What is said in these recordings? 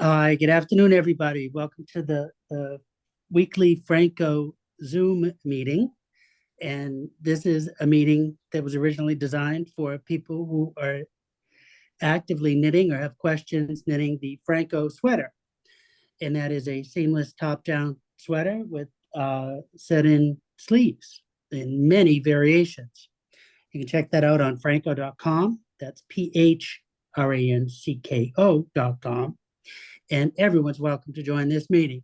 Hi, good afternoon, everybody. Welcome to the weekly Phrancko Zoom meeting. And this is a meeting that was originally designed for people who are actively knitting or have questions knitting the Phrancko Sweater. And that is a seamless top-down sweater with set-in sleeves in many variations. You can check that out on phrancko.com. That's PHRANCKO.com. And everyone's welcome to join this meeting.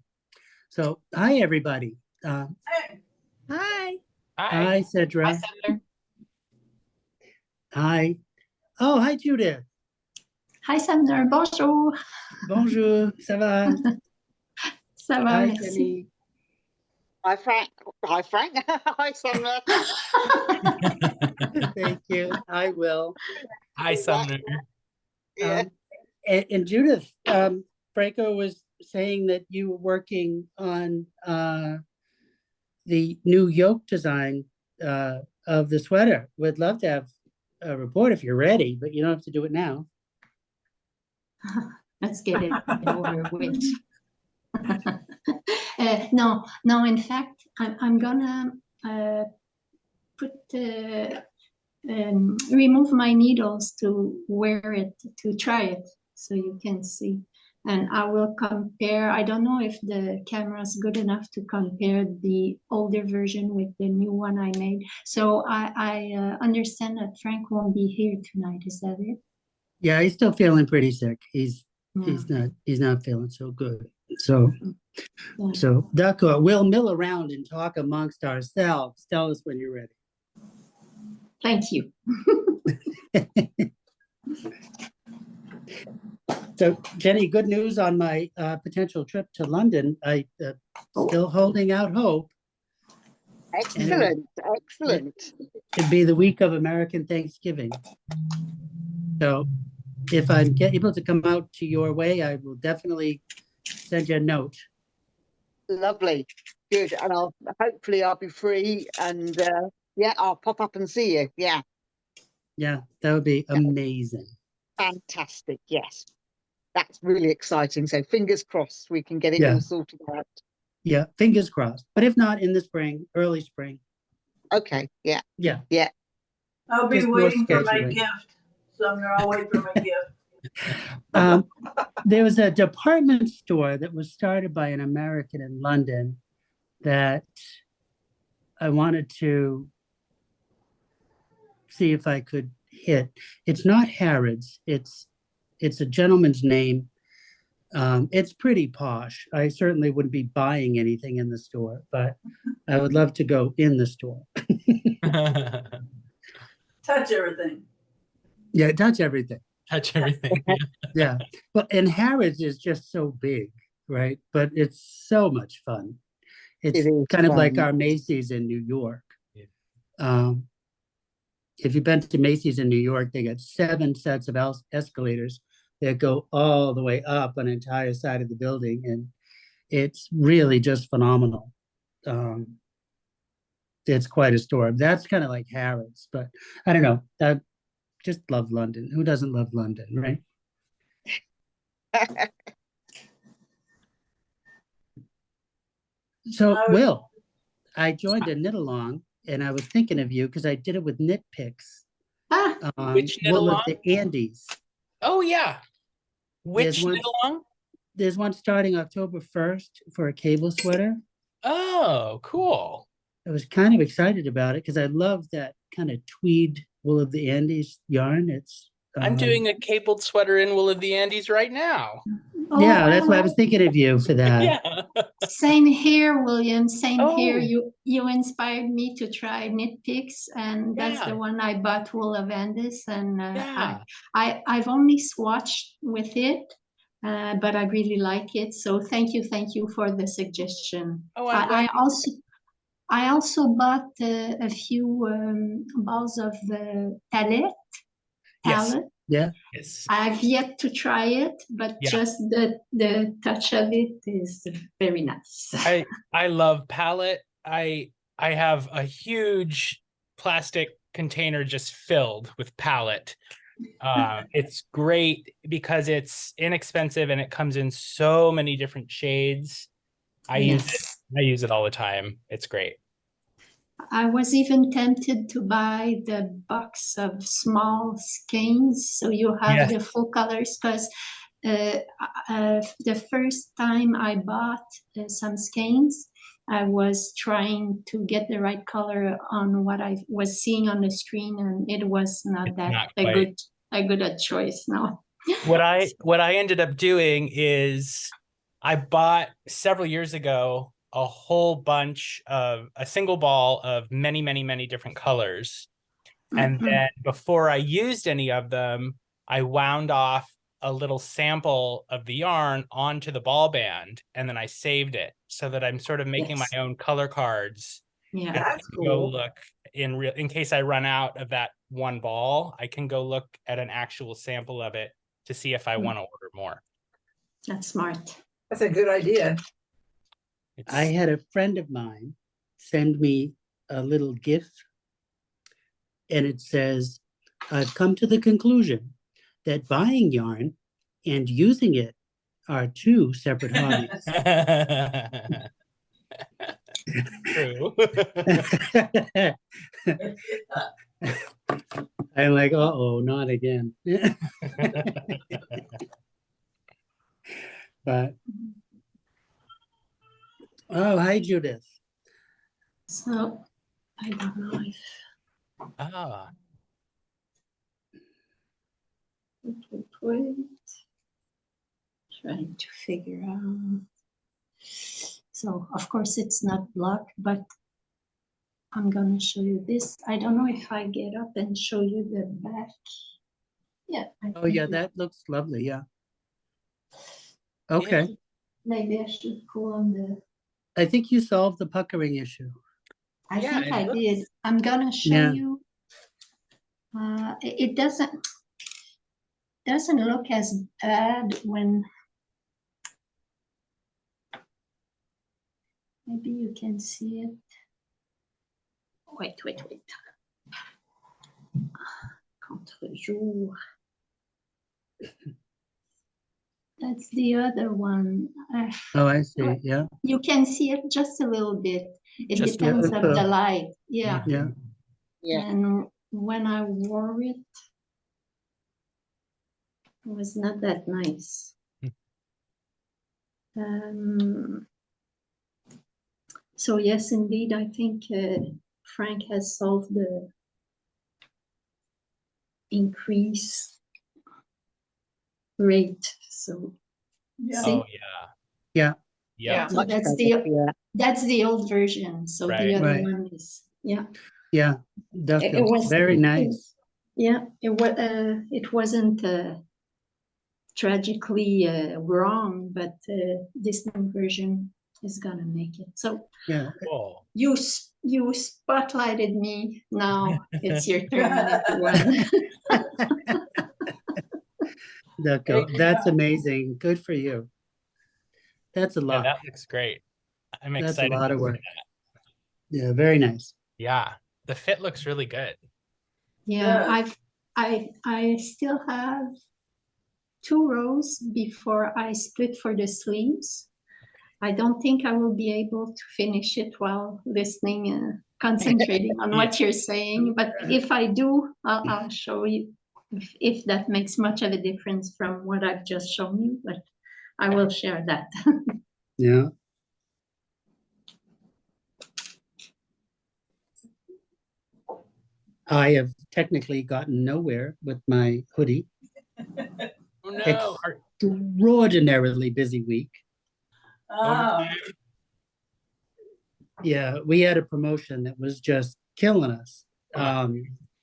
So, hi, everybody. Hi. Hi, Cedra. Hi, Senator. Hi. Oh, hi, Judith. Hi, Sumner. Bonjour. Bonjour. Ça va? Ça va, Hi, merci. Jenny. Hi, Frank. Hi, Frank. Hi, Sumner. Thank you. Hi, Will. Hi, Sumner. Yeah. And Judith, Phrancko was saying that you were working on the new yoke design of the sweater. Would love to have a report if you're ready, but you don't have to do it now. Let's get it over with. No, in fact, I'm gonna remove my needles to wear it, to try it, so you can see. And I will compare. I don't know if the camera is good enough to compare the older version with the new one I made. So I understand that Frank won't be here tonight. Is that it? Yeah, he's still feeling pretty sick. He's Yeah. not feeling so good. So Yeah. d'accord. We'll mill around and talk amongst ourselves. Tell us when you're ready. Thank you. So, Jenny, good news on my potential trip to London. I still holding out hope. Excellent. Excellent. It'd be the week of American Thanksgiving. So, if I'm able to come out to your way, I will definitely send you a note. Lovely. Good. And hopefully I'll be free and yeah, I'll pop up and see you. Yeah. Yeah, that would be amazing. Fantastic. Yes. That's really exciting. So fingers crossed we can get it all sorted out. Yeah, fingers crossed. But if not, in the spring, early spring. Okay. Yeah. Yeah. Yeah. I'll be Just more waiting for my scheduling. gift. Sumner, I'll wait for my gift. There was a department store that was started by an American in London that I wanted to see if I could hit. It's not Harrods. It's a gentleman's name. It's pretty posh. I certainly wouldn't be buying anything in the store, but I would love to go in the store. Touch everything. Yeah, touch everything. Touch everything. Yeah. But and Harrods is just so big, right? But it's so much fun. It's It is kind of like fun. our Macy's in New York. If you've been to Macy's in New York, they got 7 sets of escalators that go all the way up an entire side of the building, and it's really just phenomenal. It's quite a store. That's kind of like Harrods, but I don't know. I just love London. Who doesn't love London, right? So, Will, I joined a knit along, and I was thinking of you because I did it with Knit Picks. Which knit Wool of along? the Andes. Oh, yeah. Which knit along? There's one starting October 1st for a cable sweater. Oh, cool. I was kind of excited about it because I love that kind of tweed Wool of the Andes yarn. It's I'm doing a cabled sweater in Wool of the Andes right now. Yeah, that's why I was thinking of you for that. Yeah. Same here, William. Same here. Oh. You inspired me to try Knit Picks, and that's the one I bought, Wool of Andes, and I've only swatched with it, but I really like it. So thank you for the suggestion. Oh, I also bought a few balls of palette. Yes. Yeah. Yes. I've yet to try it, but just the touch of it is very nice. I love palette. I have a huge plastic container just filled with palette It's great because it's inexpensive and it comes in so many different shades. I use it all the time. It's great. I was even tempted to buy the box of small skeins, so you have the full colors, because the first time I bought some skeins, I was trying to get the right color on what I was seeing on the screen, and it was not a good choice. No. What I ended up doing is I bought several years ago a whole bunch of a single ball of many, many, many different colors. And then before I used any of them, I wound off a little sample of the yarn onto the ball band, and then I saved it so that I'm sort of making my own color cards. Yeah, and That's go cool. look in case I run out of that one ball, I can go look at an actual sample of it to see if I want to order more. that's smart. That's a good idea. I had a friend of mine send me a little gift, and it says, I've come to the conclusion that buying yarn and using it are two separate hobbies. True. I'm like, uh-oh, not again. But, oh, hi, Judith. So I don't know if Ah, wait, trying to figure out. So of course it's not blocked, but I'm gonna show you this. I don't know if I get up and show you the back. Yeah. Oh, yeah, that looks lovely. Yeah. Okay. Maybe I should go on the. I think you solved the puckering issue. I Yeah, think it I looks- did. I'm gonna show Yeah. you. It doesn't look as bad when. Maybe you can see it. Wait. Contre-jour. That's the other one. Oh, I see. Yeah. You can see it just a little bit. It Just depends a on little. the light. Yeah. Yeah. Yeah. And when I wore it, it was not that nice. So yes, indeed, I think Frank has solved the increase rate. So Yeah. see, oh yeah. Yeah. Yeah. so Much that's better, yeah. that's the old version. So Right. the other Right. one is Yeah. It Definitely. was Very nice. Yeah, it wasn't tragically wrong, but this new version is gonna make it. So Yeah. Cool. you spotlighted me. Now it's your turn, everyone. That's amazing. Good for you. That's a Yeah, lot. that looks great. I'm That's a excited. lot to of see work. that. Yeah, very nice. Yeah, the fit looks really good. Yeah, I still have 2 rows before I split for the sleeves. I don't think I will be able to finish it while listening and concentrating on what you're saying. But if I do, I'll show you if that makes much of a difference from what I've just shown you. But I will share that. Yeah. I have technically gotten nowhere with my hoodie. Oh no. Extraordinarily busy week. Ah, Yeah, we had a promotion that was just killing us. Huh.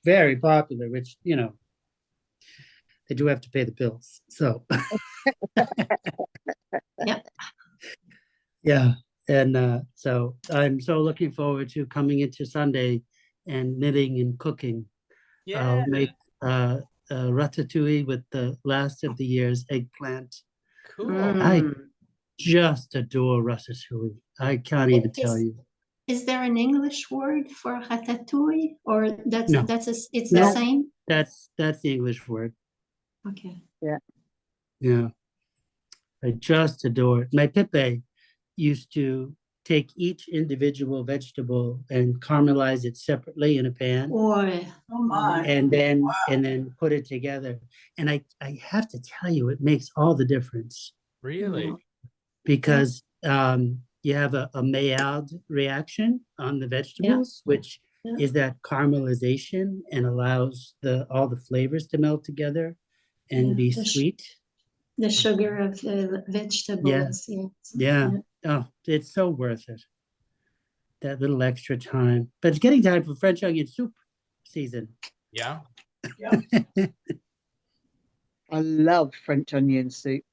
Very popular, which, they do have to pay the bills. So Yeah. yeah. And so I'm so looking forward to coming into Sunday and knitting and cooking. Yeah. I'll make ratatouille with the last of the year's eggplant. Cool. I just adore ratatouille. I can't even tell you. Is there an English word for ratatouille, or it's No. the No. same? That's the English word. Okay. Yeah. I just adore it. My Pepe used to take each individual vegetable and caramelize it separately in a pan, Boy, Oh my. and then put it together. And I have to tell you, it makes all the difference, Really? Mm. because you have a Maillard reaction on the vegetables, which Yeah. is that caramelization and allows all the flavors to melt together and Yeah, be the sweet. the sugar of the vegetables. Yeah. Oh, it's so worth it. That little extra time. But it's getting time for French onion soup season. Yeah. I love French onion soup.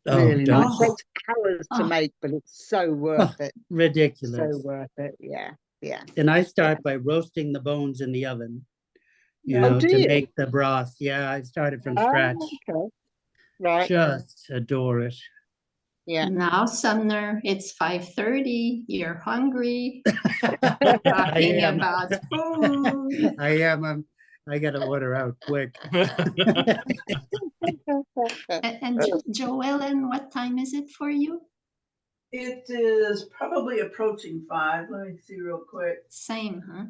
Oh, Really don't nice. you? Takes hours to Oh. make, but it's so worth it. So ridiculous. worth it. Yeah. Yeah. And I start by roasting the bones in the oven, Yeah. Oh, do to you? make the broth. Yeah, I started from Oh, scratch. okay. Right. Just adore it. Yeah. Now, Sumner, it's 5:30. You're hungry. I Talking am. about food. I am. I gotta order out quick. And Joellen, what time is it for you? It is probably approaching 5. Let me see real quick. Same, huh?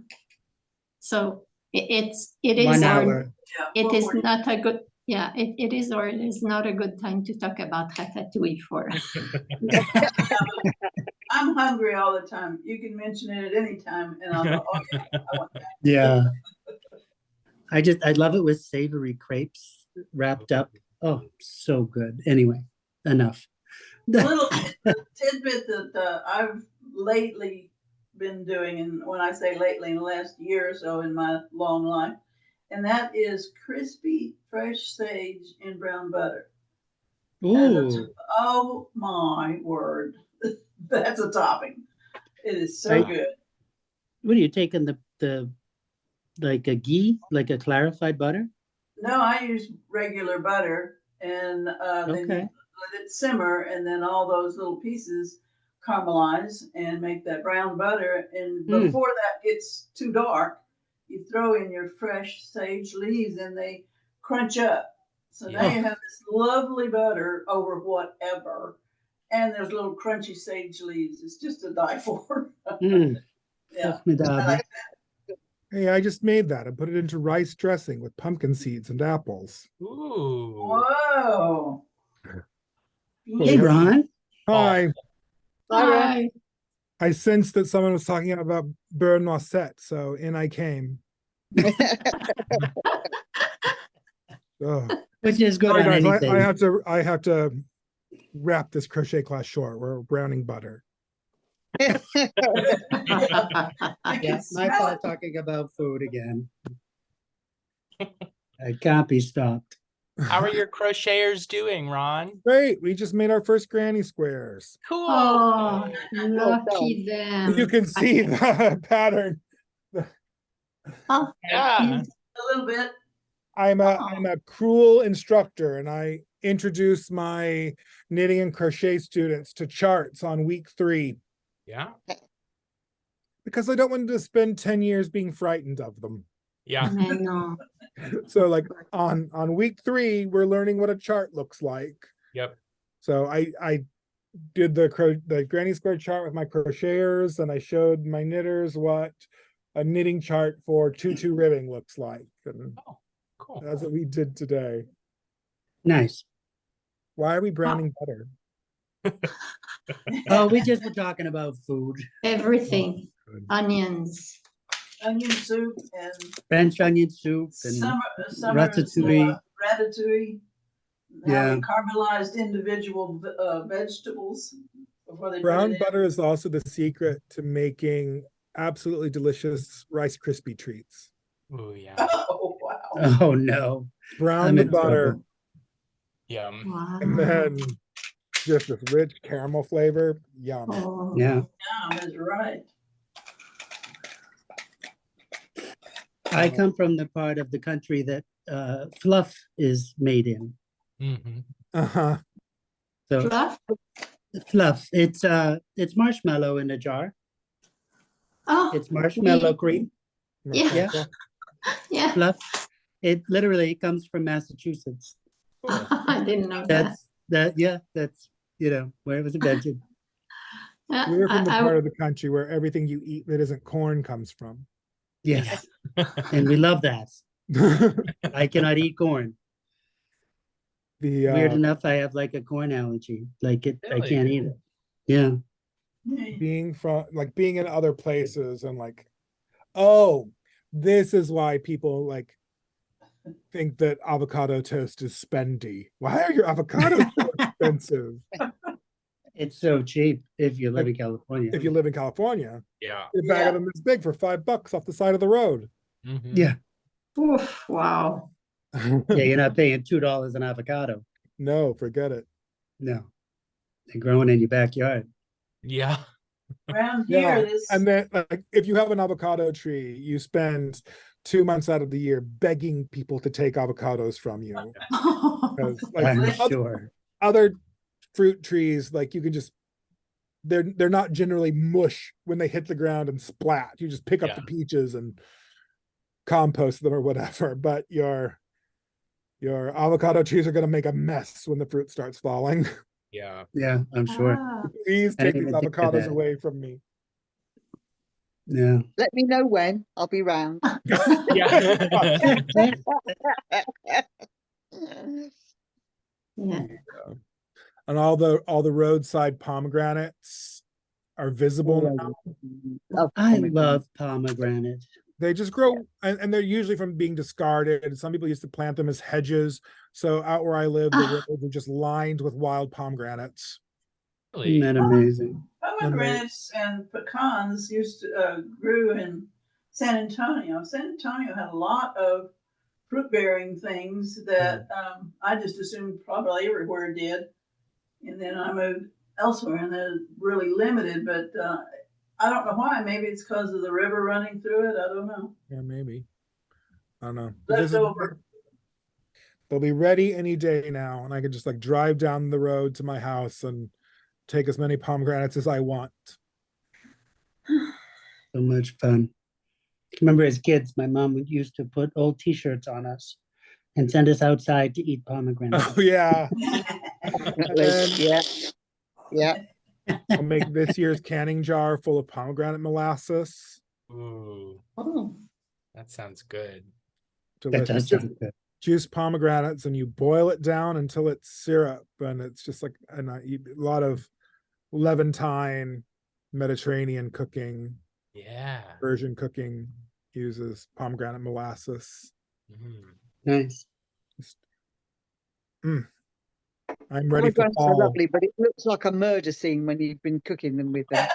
So it 1 is or hour. Yeah. it is 4:40. not a good, yeah, it is or it is not a good time to talk about ratatouille for. I'm hungry all the time. You can mention it at any time, and I'll go, oh yeah, I want that. Yeah. I love it with savory crepes wrapped up. Oh, so good. Anyway, enough. Little tidbit that I've lately been doing, and when I say lately, in the last year or so in my long life, and that is crispy fresh sage in brown butter. Ooh, Oh my word, that's a topping. It is so Right. good. what are you taking the like a ghee, like a clarified butter? No, I use regular butter, and then you Okay. let it simmer, and then all those little pieces caramelize and make that brown butter. And Mm. before that gets too dark, you throw in your fresh sage leaves, and they crunch up. So now Yeah. you have this lovely butter over whatever, and there's little crunchy sage leaves. It's just to die for. Mm. Yeah. Formidable. Hey, I just made that. I put it into rice dressing with pumpkin seeds and apples. Ooh. Whoa. Hey, Ron. Hi. Hi. I sensed that someone was talking about beurre noisette, so in I came. Oh. Which is good Sorry, on guys, anything. I have to wrap this crochet class short. We're browning butter. I Yeah, can my smell fault it. talking about food again. I can't be stopped. How are your crocheters doing, Ron? Great. We just made our first granny squares. Cool. Oh, lucky them. You can see the pattern. Oh, Yeah. A little bit. I'm a cruel instructor, and I introduce my knitting and crochet students to charts on week 3 Yeah. because I don't want to spend 10 years being frightened of them. Yeah. mais non. So like on week 3, we're learning what a chart looks like. Yep. So I did the granny square chart with my crocheters, and I showed my knitters what a knitting chart for tutu ribbing looks like. And Oh, cool. that's what we did today. Nice. Why are we browning butter? Oh, we just were talking about food. Everything. Good. Onions. Onion soup and French onion soup and summer's ratatouille. ratatouille. Yeah. Having caramelized individual vegetables before they put Brown it in. butter is also the secret to making absolutely delicious Rice Krispie treats. Ooh, yeah. Oh wow! Oh no. Brown I'm the in butter, trouble. Yum. Wow. and then just this rich caramel flavor. Yum. Oh. Yeah. Yum is right. I come from the part of the country that fluff is made in. Mm-hmm. Uh-huh. So Fluff? fluff, it's marshmallow in a jar. Oh, It's marshmallow cream, Yeah. Cool. yeah. fluff. It literally comes from Massachusetts. I didn't know that. That's where it was invented. We're from the I part of the country where everything you eat that isn't corn comes from. Yes, and we love that. I cannot eat corn. Weird The enough, I have like a corn allergy. Like I Really? can't eat it. Yeah. being in other places and like, oh, this is why people like think that avocado toast is spendy. Why are your avocados so expensive? It's so cheap if you live in California. If you live in California, Yeah. a bag Yeah. of them is big for $5 off the side of the road. Mhm. Yeah. oof, wow. Yeah, you're not paying $2 an avocado. No, forget it. No. They're growing in your backyard. Yeah. Around Yeah, here, this and then like if you have an avocado tree, you spend 2 months out of the year begging people to take avocados from you. Because like I'm Like- sure. other fruit trees, like you can just they're not generally mush when they hit the ground and splat. You just pick up Yeah. the peaches and compost them or whatever. But your avocado trees are gonna make a mess when the fruit starts falling. Yeah. Yeah, I'm sure. Ah, Please I take didn't these even think of avocados that. away from me. Yeah. Let me know when. I'll be round. Yeah. yeah. And all the roadside pomegranates are visible now. Love I pomegranate. love pomegranate. They just grow and they're usually from being discarded. Some people used to plant them as hedges. So out where I live, the roads are just lined with wild pomegranates. Really? Isn't that amazing? pomegranates and pecans used to grew in San Antonio. San Antonio had a lot of fruit-bearing things that I just assumed probably everywhere did, and then I moved elsewhere, and they're really limited. But I don't know why. Maybe it's because of the river running through it. I don't know. Yeah, maybe. I don't know. But this Left is, over. they'll be ready any day now, and I can just like drive down the road to my house and take as many pomegranates as I want. So much fun. Remember as kids, my mom used to put old t-shirts on us and send us outside to eat pomegranates. Oh yeah. Definitely. Yeah. Yeah. I'll make this year's canning jar full of pomegranate molasses. Ooh, Oh, that sounds good. That Delicious. does Just sound good. juice pomegranates and you boil it down until it's syrup, and it's just like a lot of Levantine Mediterranean cooking, Yeah. Persian cooking uses pomegranate molasses. Mhm. Nice. I'm ready for Pomegranates are fall. lovely, but it looks like a murder scene when you've been cooking them with them.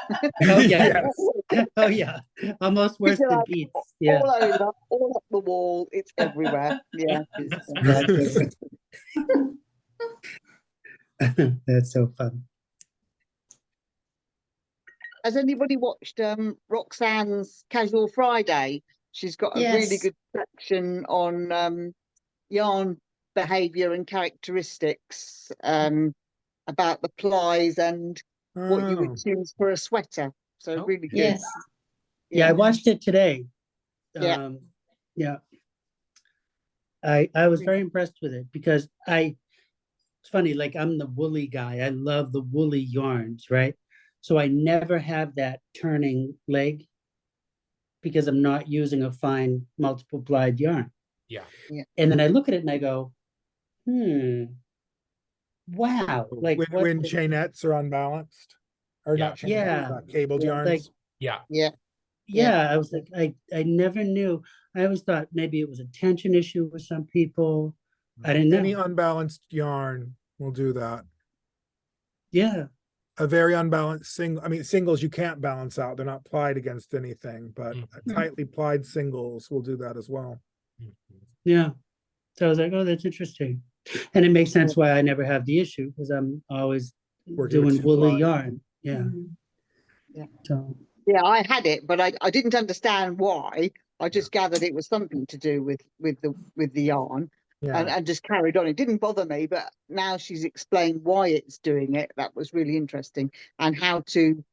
Oh yeah. Yes. Oh yeah. Almost worse They're than like Pete's. Yeah. all over, all up the wall. It's everywhere. Yeah. That's so fun. Has anybody watched Roxanne's Casual Friday? She's got a really Yes. good section on yarn behavior and characteristics about the plies and what you Oh, would choose for a sweater. So Oh, really good. yes. Yeah, I watched it today. Yeah. Yeah. I was very impressed with it because it's funny, like I'm the woolly guy. I love the woolly yarns, right? So I never have that turning leg because I'm not using a fine multiple plied yarn. Yeah. And then I look at it and I go, wow. Like when chainettes are unbalanced, or Yeah. not chainettes, Yeah. cabled Yeah, yarns. like- Yeah. Yeah. yeah, I was like, I never knew. I always thought maybe it was a tension issue with some people. I didn't know. Any unbalanced yarn will do that. Yeah. A very unbalanced singles you can't balance out. They're not plied against anything, but Mhm. tightly plied singles will do that as well. Mhm. Yeah. So I was like, oh, that's interesting. And it makes sense why I never have the issue because I'm always Working with doing woolly two-ply. yarn. Yeah. Mhm. So Yeah, I had it, but I didn't understand why. I just gathered it was something to do with the yarn. Yeah. And just carried on. It didn't bother me, but now she's explained why it's doing it. That was really interesting, and how to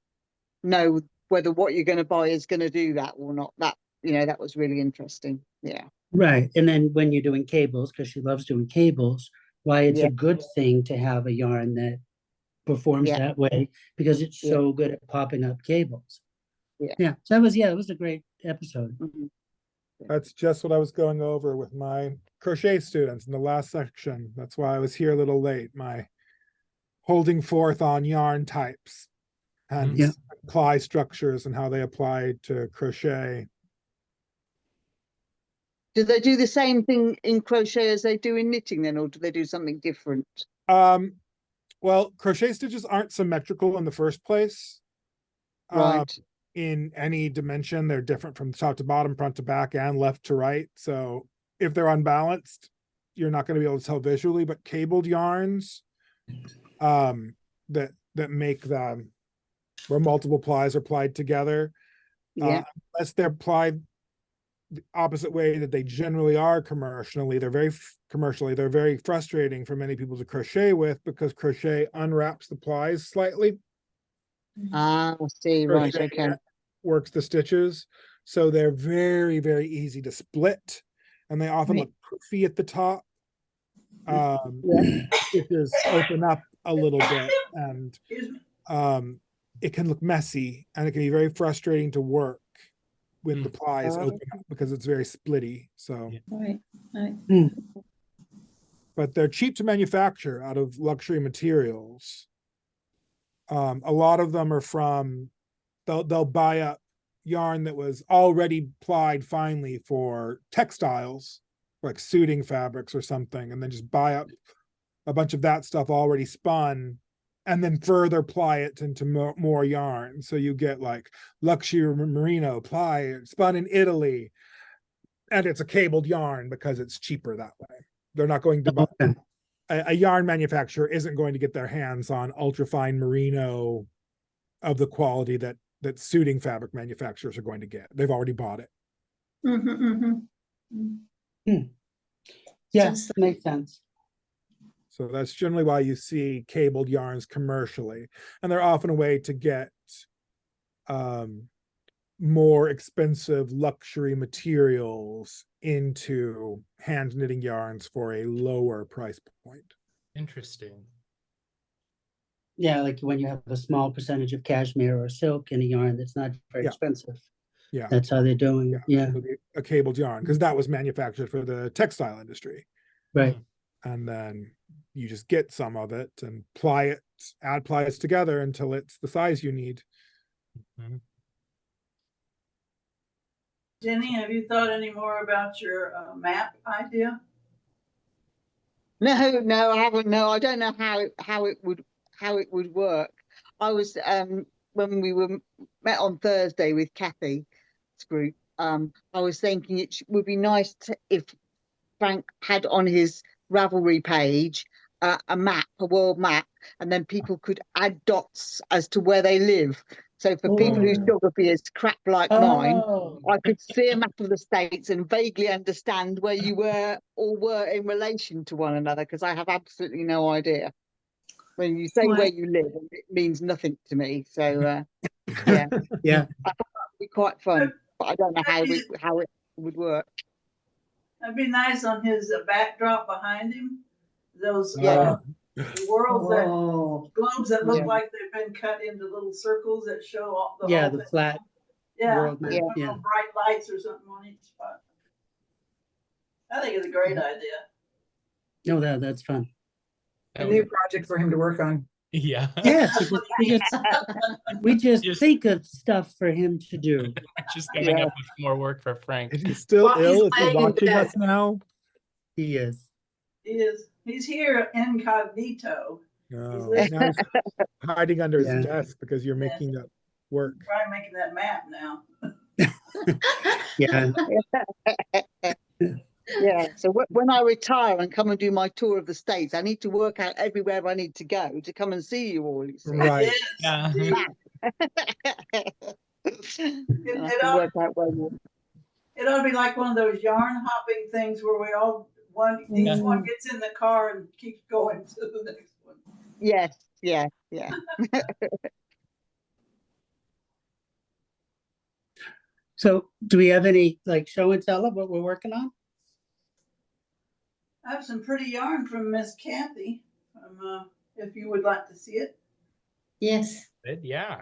know whether what you're going to buy is going to do that or not. That, you know, that was really interesting. Yeah. Right. And then when you're doing cables, because she loves doing cables, why it's Yeah. a good thing to have a yarn that performs Yeah. that way, because it's Yeah. so good at popping up cables. Yeah. Yeah. So that was, it was a great episode. Mhm. That's just what I was going over with my crochet students in the last section. That's why I was here a little late. My holding forth on yarn types and Yeah. ply structures and how they apply to crochet. Do they do the same thing in crochet as they do in knitting then, or do they do something different? Well, crochet stitches aren't symmetrical in the first place. Right. In any dimension, they're different from top to bottom, front to back, and left to right. So if they're unbalanced, you're not going to be able to tell visually. But cabled yarns, that make them where multiple plies are plied together, Yeah. unless they're plied the opposite way that they generally are commercially, they're very frustrating for many people to crochet with, because crochet unwraps the plies slightly. Ah, I see. Right. Crochet Okay. works the stitches, so they're very, very easy to split, and they often Right. look poofy at the top. Yeah. Stitches open up a little bit, and Excuse me. it can look messy, and it can be very frustrating to work when the plies Oh. open up, because it's very splitty. So, Yeah. Right, right. but they're cheap to manufacture out of luxury materials. A lot of them are from, they'll buy up yarn that was already plied finely for textiles, like suiting fabrics or something, and then just buy up a bunch of that stuff already spun, and then further ply it into more yarn. So you get like luxury merino ply spun in Italy, and it's a cabled yarn because it's cheaper that way. They're not going to buy, Okay. a yarn manufacturer isn't going to get their hands on ultrafine merino of the quality that suiting fabric manufacturers are going to get. They've already bought it. Yeah, Just- makes sense. So that's generally why you see cabled yarns commercially, and they're often a way to get more expensive luxury materials into hand knitting yarns for a lower price point. Interesting. Yeah, like when you have a small percentage of cashmere or silk in a yarn that's not very Yeah. expensive. Yeah. That's how they're doing it. Yeah, A cabled yarn, because that was manufactured for the textile industry. right. And then you just get some of it and ply it, add plies together until it's the size you need. Mhm. Jenny, have you thought any more about your map idea? No, I haven't. No, I don't know how it would work. I was when we were met on Thursday with Kathy's group. I was thinking would be nice if Frank had on his Ravelry page a map, a world map, and then people could add dots as to where they live. So for people whose Oh. geography is crap like mine, Oh, I could see a map of the States and vaguely understand where you were in relation to one another, because I have absolutely no idea. When you say Well, where you live, it means nothing to me. So yeah, yeah. it'd be quite fun, but I don't know how it would work. That'd be nice on his backdrop behind him. Those Yeah. worlds that Oh, globes that look Yeah. like they've been cut into little circles that show all the yeah, whole the thing. flat Yeah, world with map. little Yeah. bright lights or something on each spot. I think it's a great idea. No, that's fun. A new project for him to work on. Yeah. Yes, we just Just- think of stuff for him to do. Just coming up with more work for Frank. Is he still Well, he's ill? Is he laying in watching bed. us now? He is. He's here incognito. No, listening. now he's hiding under Yeah. his desk because you're Yes. making that work. Try making that map now. Yeah. Yeah. So when I retire and come and do my tour of the States, I need to work out everywhere I need to go to come and see you all. You see. Right. Yes, Yeah. indeed. And I have to work out where you. It ought to be like one of those yarn hopping things where we all each one gets in the car and keeps going to the next one. Yes. Yeah. So do we have any like show and tell of what we're working on? I have some pretty yarn from Miss Kathy, if you would like to see it. Yes. Yeah.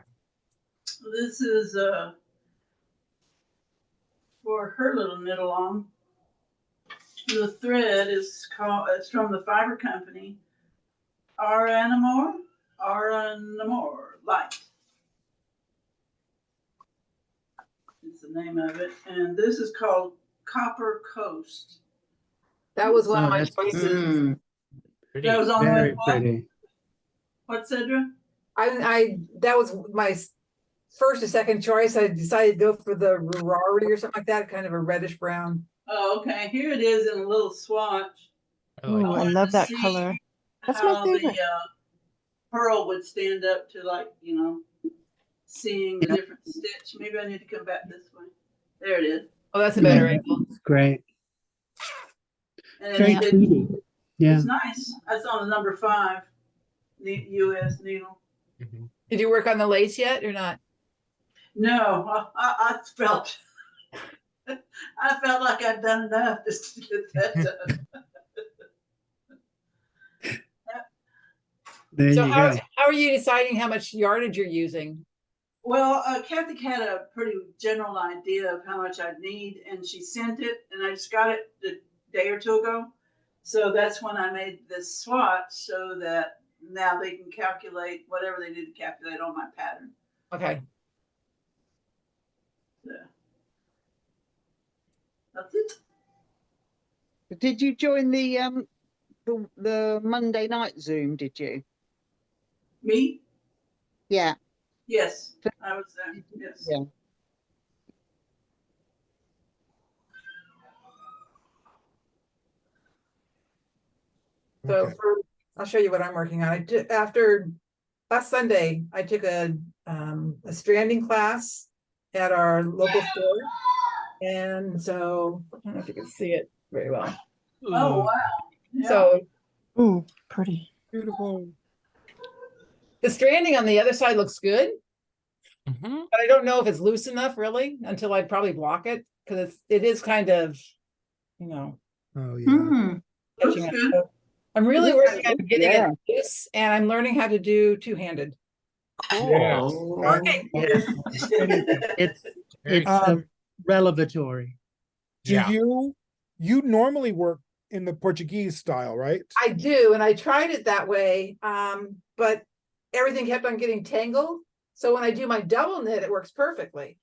This is for her little knit along. The thread is called, it's from the fiber company, Aranamore Light. It's the name of it. And this is called Copper Coast. That was one Oh, of my that's choices. Pretty. That was on very what? pretty. What, Cedra? I that was my first or second choice. I decided to go for the Rurari or something like that, kind of a reddish brown. Oh, okay. Here it is in a little swatch. I like Ooh, I wanted love to that see color. That's my how the favorite. pearl would stand up to, like, you know, seeing the Yeah. different stitch. Maybe I need to come back this way. There it is. Oh, that's a better Yeah. angle. It's great. And Very it, tweedy. Yeah. it's nice. That's on the number 5 US needle. Mhm. Did you work on the lace yet or not? No, I felt I felt like I'd done enough just to get that done. There So you how go. are you deciding how much yardage you're using? Well, Kathy had a pretty general idea of how much I'd need, and she sent it, and I just got it a day or two ago. So that's when I made this swatch, so that now they can calculate whatever they need to calculate on my pattern. Okay. So that's it. Did you join the Monday night Zoom? Did you? Me? Yeah. Yes, I was there. Yes. Yeah. So Okay. I'll show you what I'm working on. After last Sunday, I took a stranding class at our local store. And so I don't know if you can see it very well. Oh, wow. Yeah. So Ooh, pretty. Beautiful. the stranding on the other side looks good, Mhm. but I don't know if it's loose enough really until I probably block it because it is kind of, you know, Oh yeah. Hmm. catching Looks up. good. So I'm really Looks working on good, getting yeah. it loose, and I'm learning how to do two-handed. Yeah. Working. It's Very it's cool. relevatory. Do Yeah. you normally work in the Portuguese style, right? I do, and I tried it that way, but everything kept on getting tangled. So when I do my double knit, it works perfectly.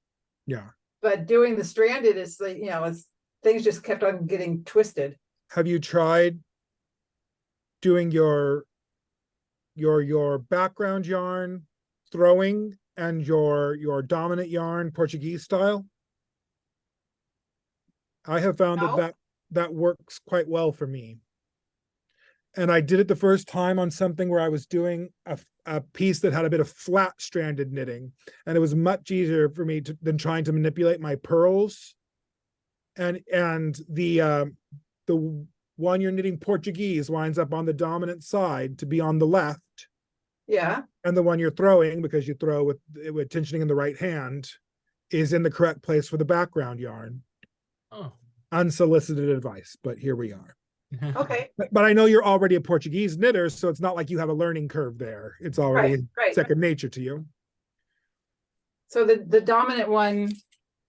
Yeah. But doing the stranded is like, it's things just kept on getting twisted. Have you tried doing your background yarn throwing and your dominant yarn Portuguese style? I have found No. that works quite well for me. And I did it the first time on something where I was doing a piece that had a bit of flat stranded knitting, and it was much easier for me than trying to manipulate my pearls. And the one you're knitting Portuguese winds up on the dominant side to be on the left, Yeah. and the one you're throwing, because you throw with tensioning in the right hand, is in the correct place for the background yarn. Oh. Unsolicited advice, but here we are. Okay. But I know you're already a Portuguese knitter, so it's not like you have a learning curve there. It's already Right. second nature to you. So the dominant one,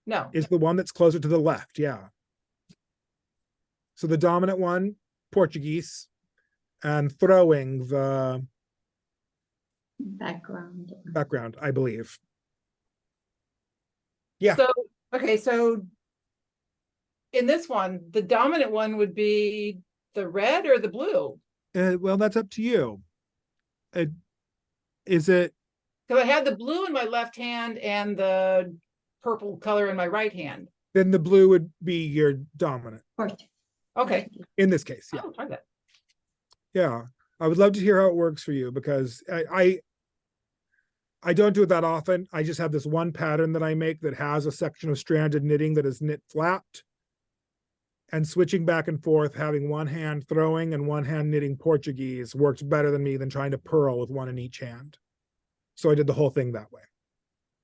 no. Is the one that's closer to the left, yeah. So the dominant one, Portuguese, and throwing the Background. I believe. Yeah. So, okay, so in this one, the dominant one would be the red or the blue? Well, that's up to you. Is it? Because I had the blue in my left hand and the purple color in my right hand. Then the blue would be your dominant Okay. in this case. Yeah. I'll try that. Yeah. I would love to hear how it works for you, because I don't do it that often. I just have this one pattern that I make that has a section of stranded knitting that is knit flat. And switching back and forth, having one hand throwing and one hand knitting Portuguese works better than me than trying to purl with one in each hand. So I did the whole thing that way.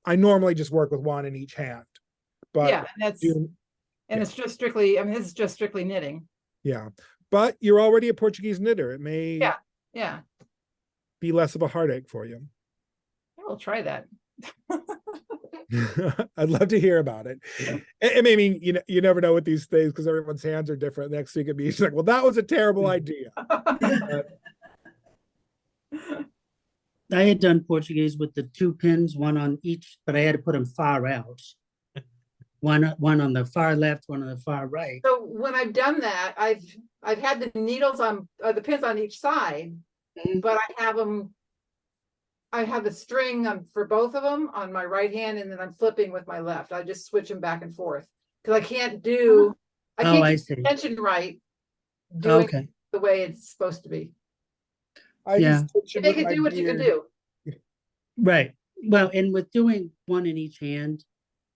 I normally just work with one in each hand, but Yeah, and that's, do- and it's just strictly, I mean, this is just strictly knitting. yeah. But you're already a Portuguese knitter. It may Yeah, yeah, be less of a heartache for you. we'll try that. I'd love to hear about it. I mean, you never know with these things because everyone's hands are different. Next week it'd be like, well, that was a terrible idea. I had done Portuguese with the 2 pins, one on each, but I had to put them far out. One on the far left, one on the far right. So when I've done that, I've had the needles on, the pins on each side, Mhm. but I have the string for both of them on my right hand, and then I'm flipping with my left. I just switch them back and forth because I can't keep I see. the tension right doing Okay. the way it's supposed to be. I Yeah. just stitch You them make with it my do what you can beard. do. Right. Well, and with doing one in each hand,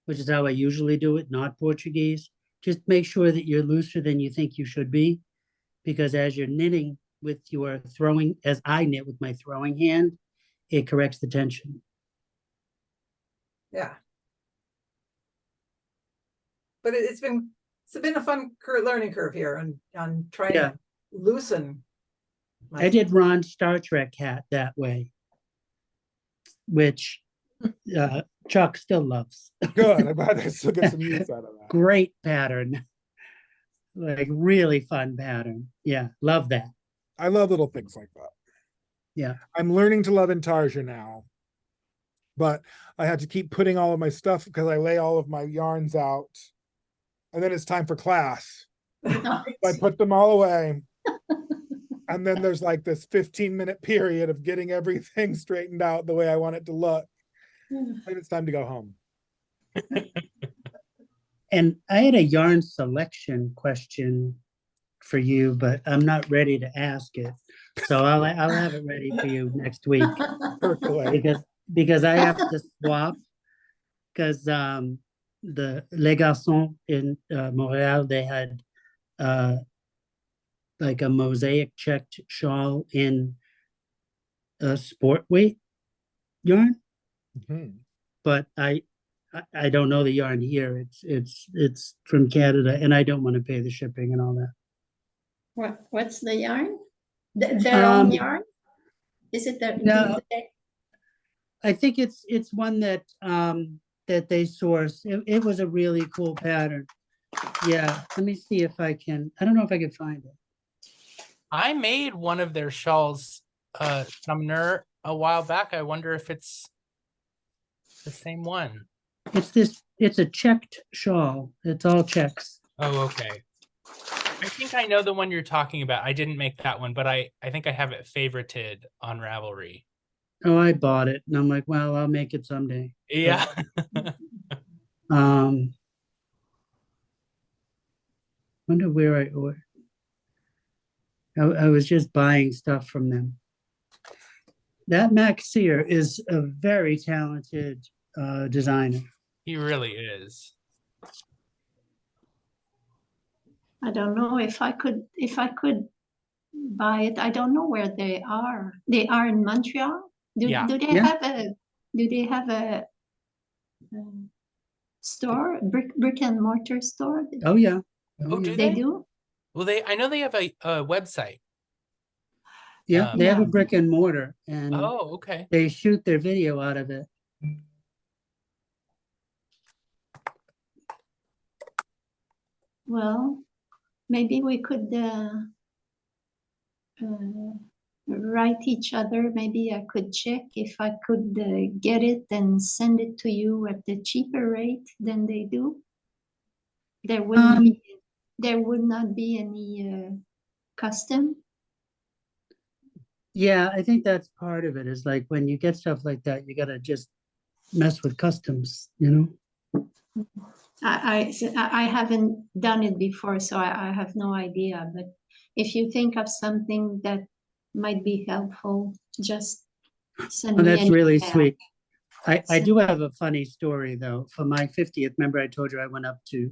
which is how I usually do it, not Portuguese, just make sure that you're looser than you think you should be. Because as you're knitting with your throwing, as I knit with my throwing hand, it corrects the tension. Yeah. But it's been a fun learning curve here on trying Yeah. to loosen. I did Ron's Star Trek hat that way, which Chuck still loves. Good. I'm glad I still get some use out of that. Great pattern. Like really fun pattern. Yeah, love that. I love little things like that. Yeah. I'm learning to love intarsia now, but I had to keep putting all of my stuff because I lay all of my yarns out, and then it's time for class. I put them all away. And then there's like this 15-minute period of getting everything straightened out the way I want it to look. And it's time to go home. And I had a yarn selection question for you, but I'm not ready to ask it. So I'll have it ready for you next week Percolate. because I have to swap because the Les Garçons in Montreal, they had like a mosaic checked shawl in a sport weight yarn, Mhm. but I don't know the yarn here. It's from Canada, and I don't want to pay the shipping and all that. What's the yarn? Their own yarn? Is it No. I think it's one that that they source. It was a really cool pattern. Yeah, let me see if I can. I don't know if I can find it. I made one of their shawls, Sumner, a while back. I wonder if it's the same one. It's a checked shawl. It's all checks. Oh, okay. I think I know the one you're talking about. I didn't make that one, but I think I have it favorited on Ravelry. Oh, I bought it, and I'm like, well, I'll make it someday. Yeah. Wonder where I ordered. I was just buying stuff from them. That Max Sear is a very talented designer. He really is. I don't know if I could buy it. I don't know where they are. They are in Montreal. Yeah. Do they have a store, brick and mortar store? Oh yeah. Oh, do They do? Well, I know they have a website. Yeah, they have a Yeah. brick and mortar, and Oh, okay. they shoot their video out of it. Well, maybe we could write each other. Maybe I could check if I could get it and send it to you at the cheaper rate than they do. There would not be any custom. Yeah, I think that's part of it. Is like when you get stuff like that, you gotta just mess with customs, you know. I haven't done it before, so I have no idea. But if you think of something that might be helpful, just send Oh, me that's an really email. sweet. I do have a funny story though. For my 50th, remember I told you I went up to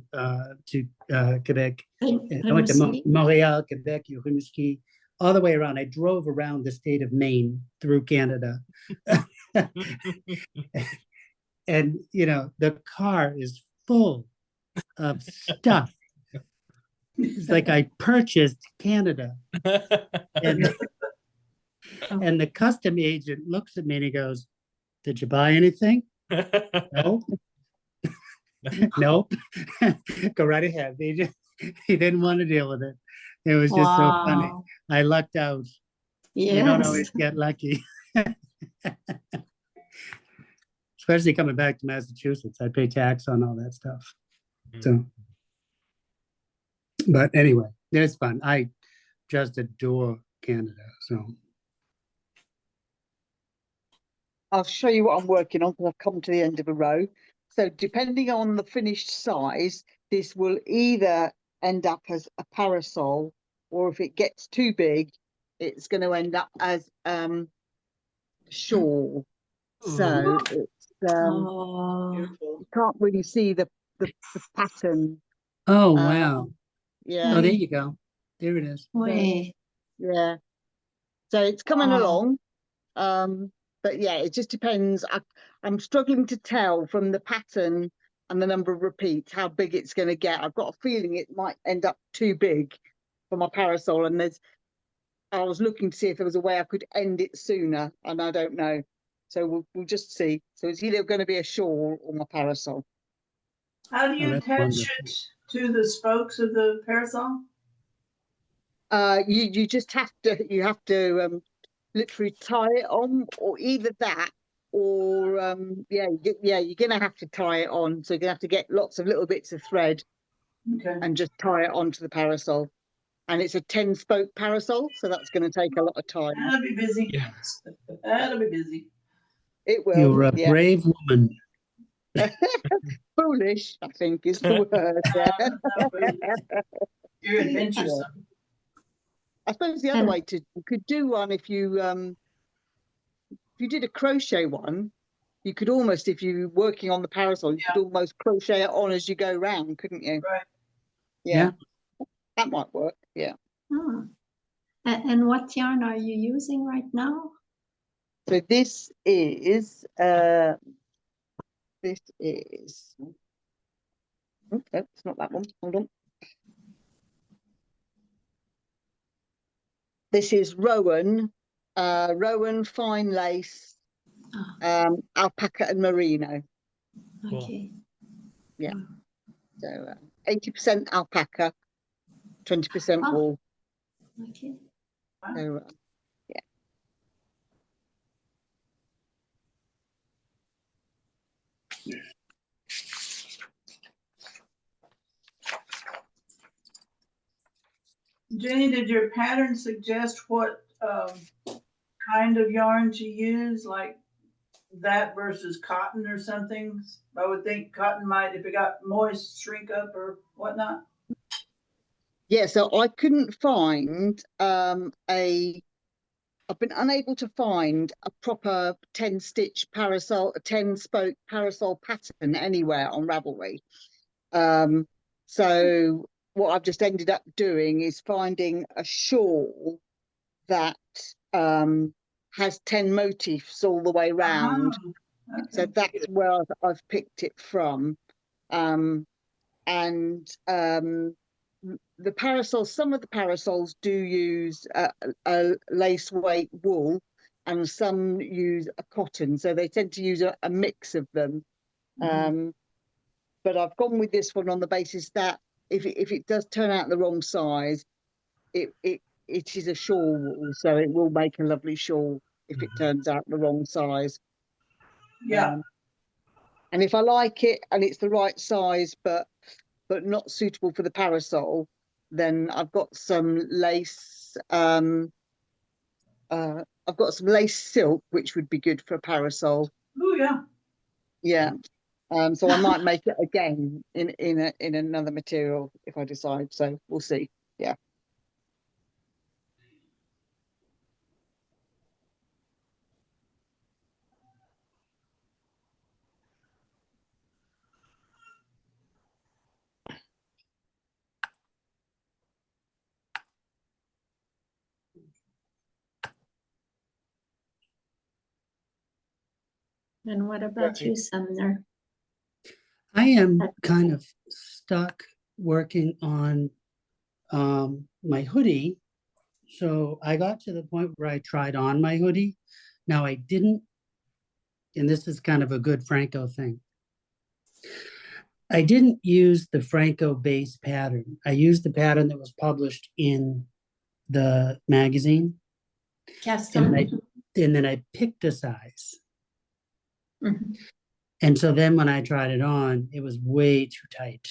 Quebec. I went to Rimouski? Montreal, Quebec, Rimouski, all the way around. I drove around the state of Maine through Canada. And you know, the car is full of stuff. It's like I purchased Canada. And, and the custom agent looks at me and he goes, "Did you buy anything?" No. Nope. Go right ahead. He didn't want to deal with it. It was just so funny. Wow. I lucked out. You don't Yes. always get lucky. Especially coming back to Massachusetts. I pay tax on all that stuff. So, but anyway, it's fun. I just adore Canada. So I'll show you what I'm working on because I've come to the end of a row. So depending on the finished size, this will either end up as a parasol, or if it gets too big, it's going to end up as shawl. So it's Oh, Beautiful. you can't really see the pattern. oh wow. Oh, Yeah, there you go. There it is. wait. yeah. So it's coming Wow. along. But yeah, it just depends. I'm struggling to tell from the pattern and the number of repeats how big it's going to get. I've got a feeling it might end up too big for my parasol, and I was looking to see if there was a way I could end it sooner, and I don't know. So we'll just see. So it's either going to be a shawl or my parasol. How do Oh, you that's attach wonderful. it to the spokes of the parasol? You just have to literally tie it on, or either that, or you're gonna have to tie it on. So you're gonna have to get lots of little bits of thread Okay. and just tie it onto the parasol. And it's a 10-spoke parasol, so that's going to take a lot of time. That'll be busy. Yeah. That'll be busy. It will. You're a Yeah. brave woman. Foolish, I think, is the word. Yeah. You're adventuresome. I suppose the other way you could do one if you did a crochet one, you could almost, if you're working on the parasol, you could almost crochet it on as you go round, couldn't you? Right. Yeah. That might work. Yeah. Hmm. And what yarn are you using right now? So this is oh, no, it's not that one. Hold on. This is Rowan fine lace, alpaca and merino. Cool. Okay. Yeah. So 80% alpaca, 20% Oh. wool. Okay. So yeah. Jenny, did your pattern suggest what kind of yarn to use, like that versus cotton or something? I would think cotton might, if it got moist, shrink up or whatnot. Yeah, so I couldn't find I've been unable to find a proper 10-stitch parasol, a 10-spoke parasol pattern anywhere on Ravelry. So what I've just ended up doing is finding a shawl that has 10 motifs all the way round. Okay. So that's where I've picked it from. The parasols, some of the parasols do use a lace weight wool, and some use a cotton. So they tend to use a mix of them. But I've gone with this one on the basis that if it does turn out the wrong size, it is a shawl wool, so it will make a lovely shawl if it turns out the wrong size. Yeah. And if I like it and it's the right size, but not suitable for the parasol, then I've got some lace. I've got some lace silk, which would be good for a parasol. Oh yeah. Yeah. So I might make it again in another material if I decide. So we'll see. Yeah. And what about you, Sumner? I am kind of stuck working on my hoodie. So I got to the point where I tried on my hoodie. Now I didn't, and this is kind of a good Phrancko thing. I didn't use the Phrancko base pattern. I used the pattern that was published in the magazine, Cast and on. then I picked a size. Mhm. And so then when I tried it on, it was way too tight.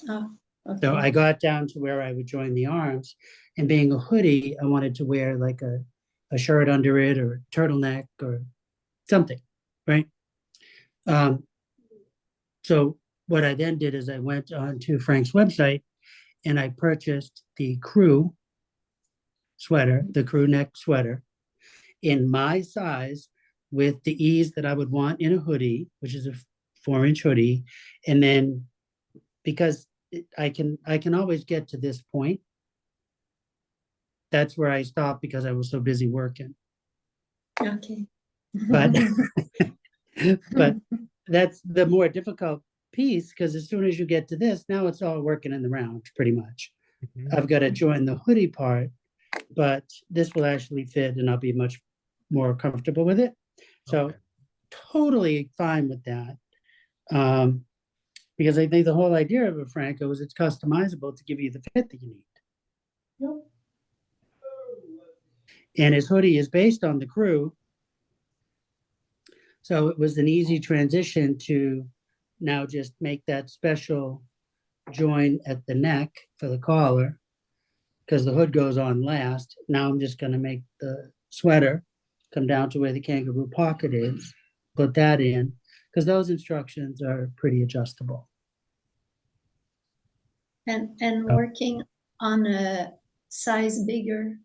Oh, So okay. I got down to where I would join the arms, and being a hoodie, I wanted to wear like a shirt under it or a turtleneck or something, right? So what I then did is I went onto Frank's website and I purchased the crew sweater, the crew neck sweater in my size with the ease that I would want in a hoodie, which is a 4-inch hoodie. And then because I can always get to this point, that's where I stopped because I was so busy working. Okay. But but that's the more difficult piece, because as soon as you get to this, now it's all working in the round pretty much. Mhm. I've got to join the hoodie part, but this will actually fit and I'll be much more comfortable with it. So Okay. totally fine with that. Because I think the whole idea of a Phrancko is it's customizable to give you the fit that you need. And his hoodie is based on the crew. So it was an easy transition to now just make that special join at the neck for the collar, because the hood goes on last. Now I'm just going to make the sweater come down to where the kangaroo pocket is, put that in, because those instructions are pretty adjustable. And working on a size bigger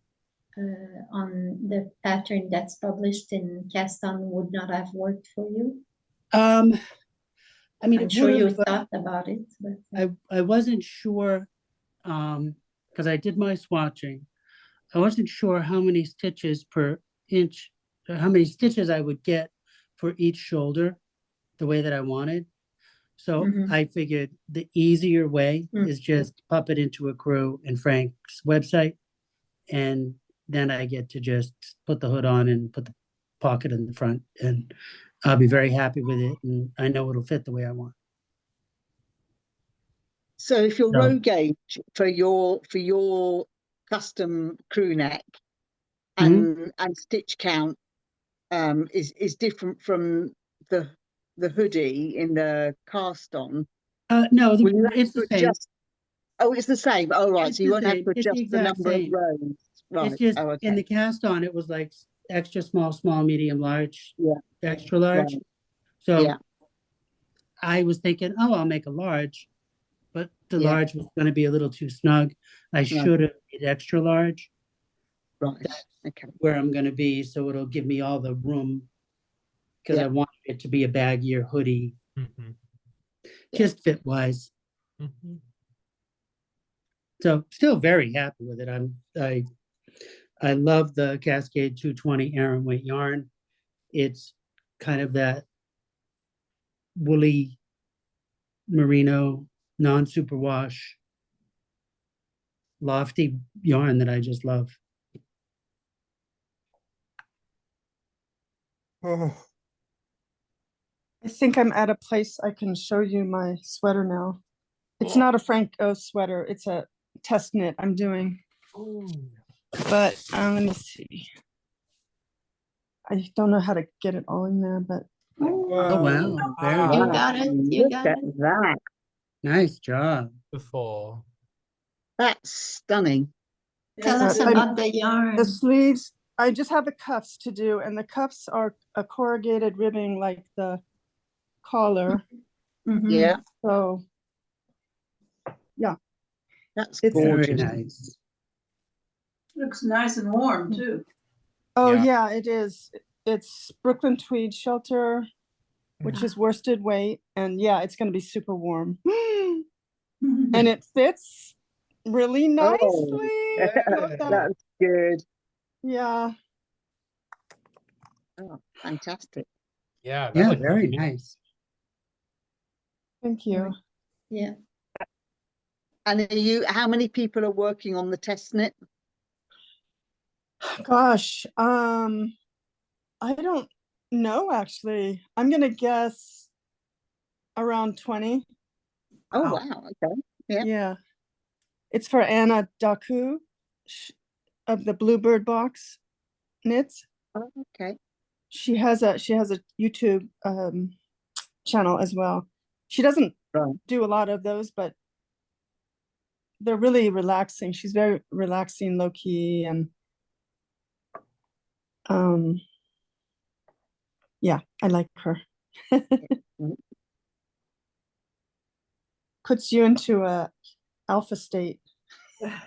on the pattern that's published in cast on would not have worked for you. I mean, I'm it sure would you have, but thought about it, but I wasn't sure, because I did my swatching. I wasn't sure how many stitches per inch, or how many stitches I would get for each shoulder, the way that I wanted. So Mhm. I figured the easier way is just pop it into a crew in Frank's website, and then I get to just put the hood on and put the pocket in the front, and I'll be very happy with it, and I know it'll fit the way I want. So if your So- row gauge for your custom crew neck Mhm. and stitch count is different from the hoodie in the cast on, No, will you have it's to the same. adjust? Oh, it's the same. Oh, right. It's So you the won't have same. to It's the adjust the exact number of same. rows. Right. It's just Oh, in okay. the cast on, it was like extra small, small, medium, large, Yeah. extra large. Right. So Yeah. I was thinking, oh, I'll make a large, but the Yeah. large was going to be a little too snug. I should have made extra large. Right. That's Okay. where I'm going to be, so it'll give me all the room, because Yeah. I want it to be a baggier hoodie, Mhm. just fit wise. Mhm. So still very happy with it. I love the Cascade 220 Aran weight yarn. It's kind of that woolly merino, non-superwash, lofty yarn that I just love. Oh, I think I'm at a place I can show you my sweater now. It's not a Phrancko sweater. It's a test knit I'm doing. But let me see. I don't know how to get it all in there, but Oh, wow. Very you good. got it. You Look got at it. that. Nice job. Beautiful. That's stunning. Tell us I'm- about the yarn. the sleeves, I just have the cuffs to do, and the cuffs are a corrugated ribbing like the collar. Mhm. Yeah. So That's It's- Very gorgeous. nice. Looks nice and warm too. oh Yeah. yeah, it is. It's Brooklyn tweed shelter, which is worsted weight, and yeah, it's gonna be super warm. And it fits really nicely. I love that. That's good. Yeah. Oh, fantastic. Yeah. That Yeah, looks very really nice. Thank you. Yeah. And how many people are working on the test knit? Gosh, I don't know actually. I'm gonna guess around 20. Oh, Wow. wow. Okay. Yeah. Yeah. It's for Anna Daku of the Bluebird Box Knits. Oh, okay. She has a YouTube channel as well. She doesn't Right. do a lot of those, but they're really relaxing. She's very relaxing, low key, and yeah, I like her. Mhm. Puts you into a alpha state. Yeah.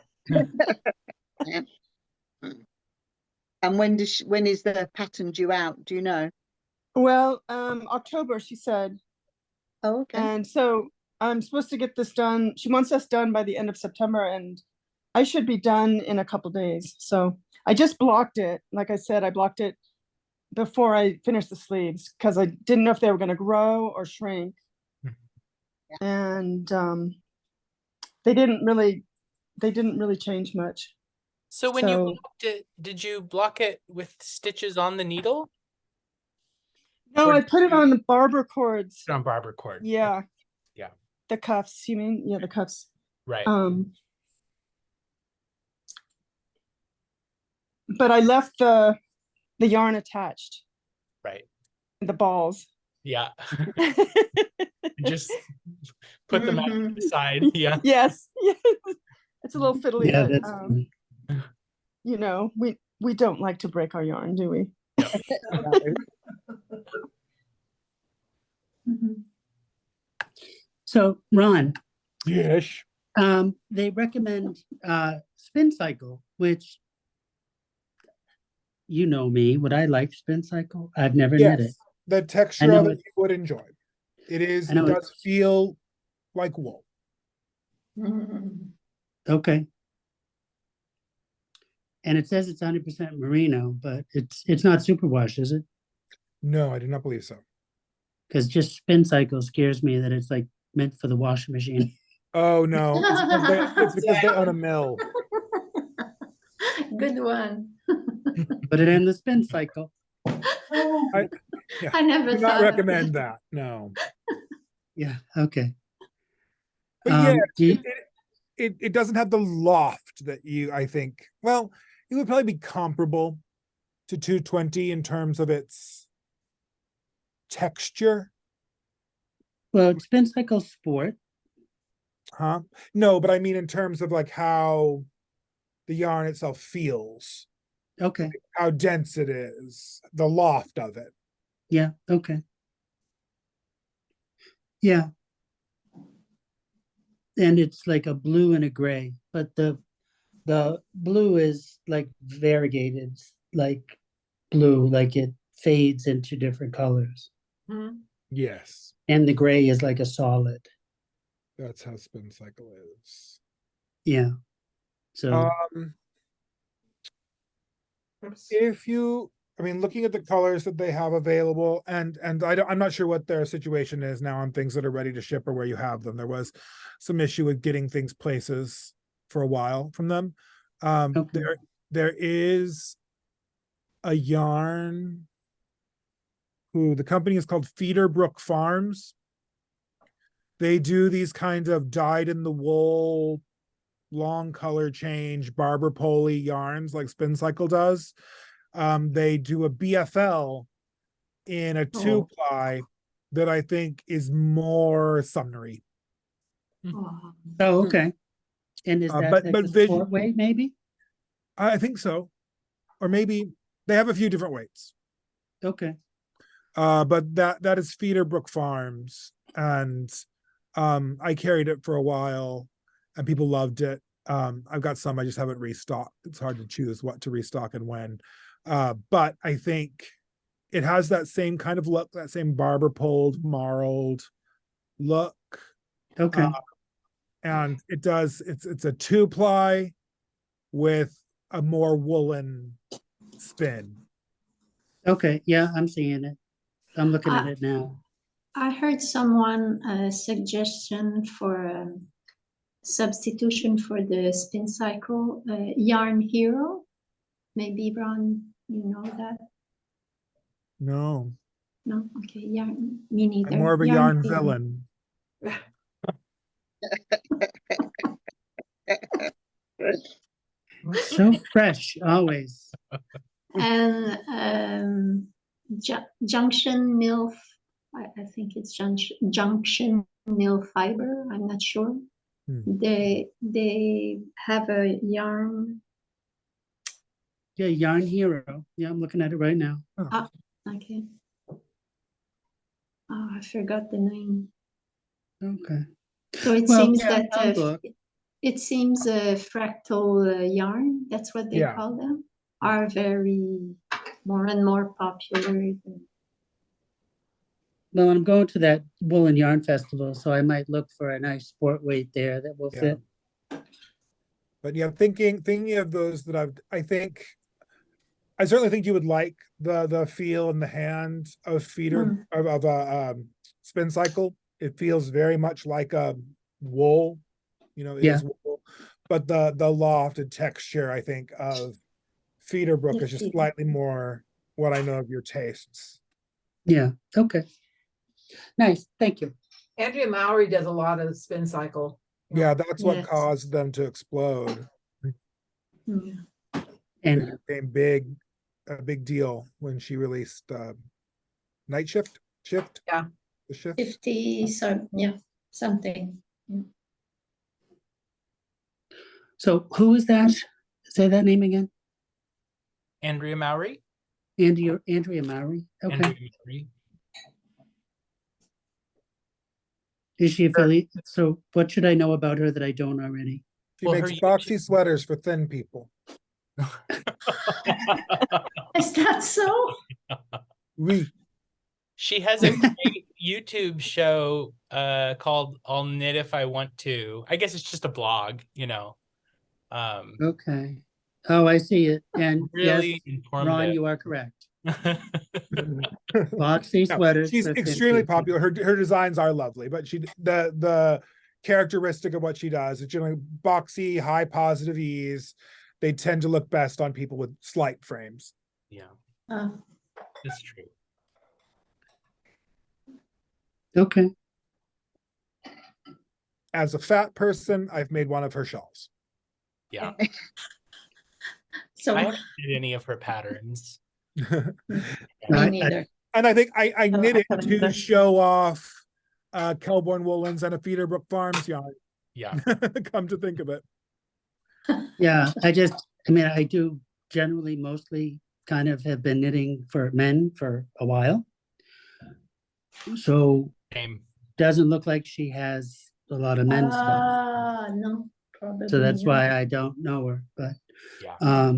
And when is the pattern due out? Do you know? Well, October, she said. Oh, okay. And so I'm supposed to get this done. She wants us done by the end of September, and I should be done in a couple days. So I just blocked it. Like I said, I blocked it before I finished the sleeves because I didn't know if they were going to grow or shrink. And they didn't really change much. So when you So blocked it, did you block it with stitches on the needle? no, Or I put it on the barber cords. on barber cord? Yeah. Yeah. The cuffs, you mean? Yeah, the cuffs. Right. But I left the yarn attached, Right. the balls. Yeah. Just put them Mhm. aside. Yeah. Yes. It's a little fiddly, Yeah, but that's fine. you know, we don't like to break our yarn, do we? Mhm. So Ron, Yes. they recommend spin cycle, which you know me. Would I like spin cycle? I've never knit it. Yes. The texture know of it it's- you would enjoy. It I know does feel like wool. Mhm. Okay. And it says it's 100% merino, but it's not superwash, is it? No, I do not believe so. Because just spin cycle scares me that it's like meant for the washing machine. Oh no, it's because they own a mill. Good one. Put it in the spin cycle. I yeah, I never do not thought of recommend it. that. No. Yeah. Okay. But yeah, Do you- it doesn't have the loft that I think, well, it would probably be comparable to 220 in terms of its texture. well, spin cycle sport. Huh? No, but I mean in terms of like how the yarn itself feels, Okay. how dense it is, the loft of it. Yeah. Okay. Yeah. And it's like a blue and a gray, but the blue is like variegated, like blue, like it fades into different colors. Yes, And the gray is like a solid. that's how spin cycle is. Yeah. So If you, I mean, looking at the colors that they have available, and I'm not sure what their situation is now on things that are ready to ship or where you have them. There was some issue with getting things places for a while from them. Okay. There is a yarn who the company is called Feederbrook Farms. They do these kinds of dyed in the wool, long color change, barber poly yarns like Spin Cycle does. They do a BFL in a 2-ply that I think is more summery. Oh. Oh, okay. And is that But like a sport weight, maybe? I think so, or maybe they have a few different weights. Okay. But that is Feederbrook Farms, and I carried it for a while, and people loved it. I've got some, I just haven't restocked. It's hard to choose what to restock and when. But I think it has that same kind of look, that same barber poled, marled look. Okay. And it's a 2-ply with a more woolen spin. Okay. Yeah, I'm seeing it. I'm looking at it now. I heard someone suggestion for substitution for the spin cycle, Yarn Hero. Maybe Ron, you know that? No, No, okay, yarn. Me neither. I'm more of a yarn Hero. villain. So fresh, always. And Junction Mill. I think it's Junction Mill Fiber. I'm not sure. They have a yarn. Yeah, Yarn Hero. Yeah, I'm looking at it right now. Ah, okay. Oh, I forgot the name. Okay. So it Well, seems yeah, that I'll look. it seems fractal yarn, that's what they Yeah. call them, are very more and more popular. Well, I'm going to that Wool and Yarn Festival, so I might look for a nice sport weight there that will Yeah. fit. But yeah, thinking of those that I certainly think you would like the feel and the hand of feeder of a spin cycle. It feels very much like a wool, you know, it Yeah. is wool. But the lofted texture, I think, of feeder brook The is just feeder. slightly more what I know of your tastes. Yeah, okay. Nice, thank you. Andrea Mowry does a lot of spin cycle. Yeah, that's what Yes. caused them to explode. Yeah. And It became a big deal when she released Night Shift. Yeah. The shift. 50, so yeah, something. so who is that? Say that name again. Andrea Mowry. Andrea Mowry. Okay. Andrea Mowry. Is she affiliate? So what should I know about her that I don't already? She Well, her makes boxy sweaters for thin people. Is that so? Oui. She has a great YouTube show called I'll Knit If I Want To. I guess it's just a blog, you know. Okay. Oh, I see it. And Really yes, informative. Ron, you are correct. Boxy No, sweaters. she's for thin extremely people. popular. Her designs are lovely, but the characteristic of what she does is generally boxy, high positive ease. They tend to look best on people with slight frames. Yeah, Oh, that's true. Okay. As a fat person, I've made one of her shawls. Yeah, so I haven't did any of her patterns. me I- neither. And I think I No, knit I it haven't to either. show off Kelborn Woolens and a Feederbrook Farms yarn. Yeah, Come to think of it. Yeah, I mean, I do generally mostly kind of have been knitting for men for a while. So same. doesn't look like she has a lot of men's stuff. No, probably. So that's not. why I don't know her. But Yeah,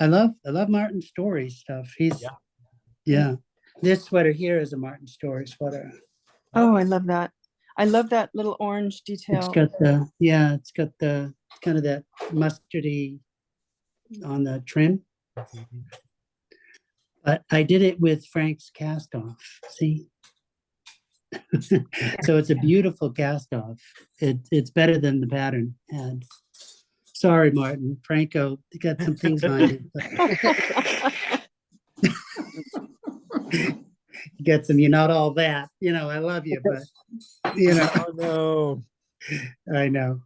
I love Martin Story stuff. He's yeah. This sweater here is a Martin Story sweater. Oh, I love that. I love that little orange It's detail. got the kind of that mustardy on the trim. But I did it with Frank's cast off. See? So it's a beautiful cast off. It's better than the pattern had. Sorry, Martin. Phrancko got some things behind it. You get some, you're not all that. You know, I love you, but you know, Oh no. I know.